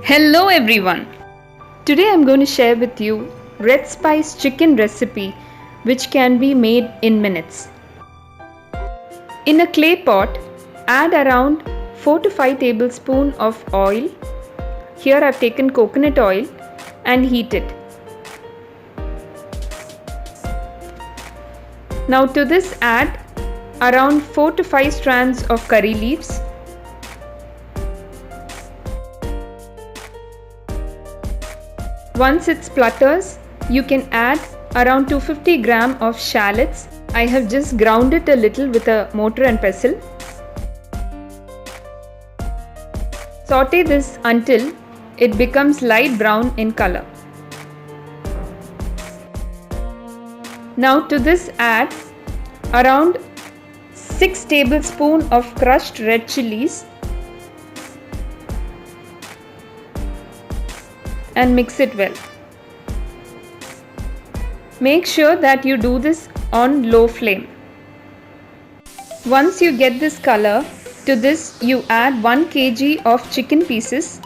Hello everyone! Today I'm going to share with you red spice chicken recipe which can be made in minutes. In a clay pot, add around 4 to 5 tablespoons of oil. Here I've taken coconut oil and heat it. Now to this add around 4 to 5 strands of curry leaves. Once it splutters, you can add around 250 gram of shallots. I have just ground it a little with a mortar and pestle. Saute this until it becomes light brown in color. Now to this add around 6 tablespoons of crushed red chilies and mix it well. Make sure that you do this on low flame. Once you get this color, to this you add 1 kg of chicken pieces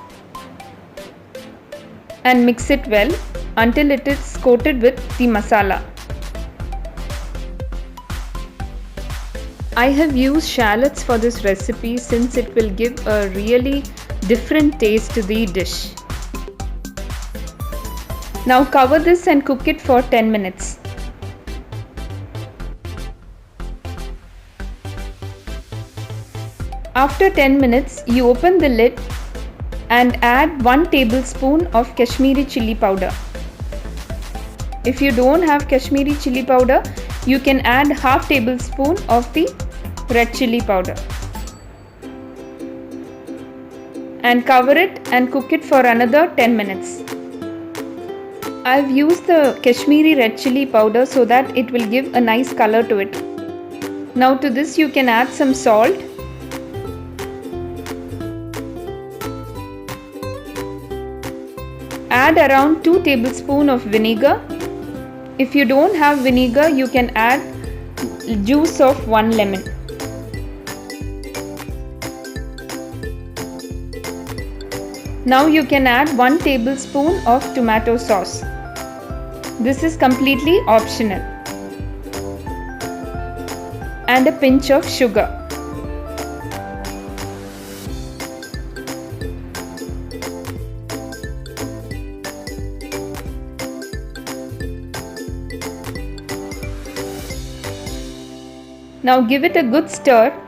and mix it well until it is coated with the masala. I have used shallots for this recipe since it will give a really different taste to the dish. Now cover this and cook it for 10 minutes. After 10 minutes, you open the lid and add 1 tablespoon of Kashmiri chili powder. If you don't have Kashmiri chili powder, you can add half tablespoon of the red chili powder. And cover it and cook it for another 10 minutes. I've used the Kashmiri red chili powder so that it will give a nice color to it. Now to this you can add some salt. Add around 2 tablespoons of vinegar. If you don't have vinegar, you can add juice of 1 lemon. Now you can add 1 tablespoon of tomato sauce. This is completely optional. And a pinch of sugar. Now give it a good stir.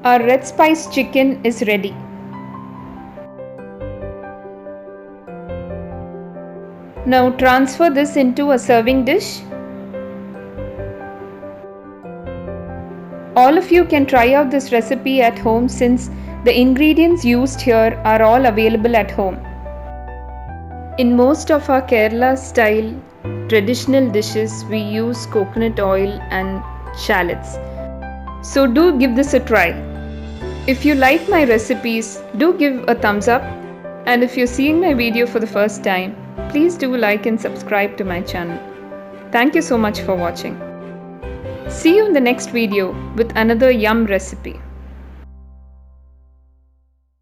Our red spice chicken is ready. Now transfer this into a serving dish. All of you can try out this recipe at home since the ingredients used here are all available at home. In most of our Kerala style traditional dishes, we use coconut oil and shallots. So do give this a try. If you like my recipes, do give a thumbs up, and if you're seeing my video for the first time, please do like and subscribe to my channel. Thank you so much for watching. See you in the next video with another yum recipe.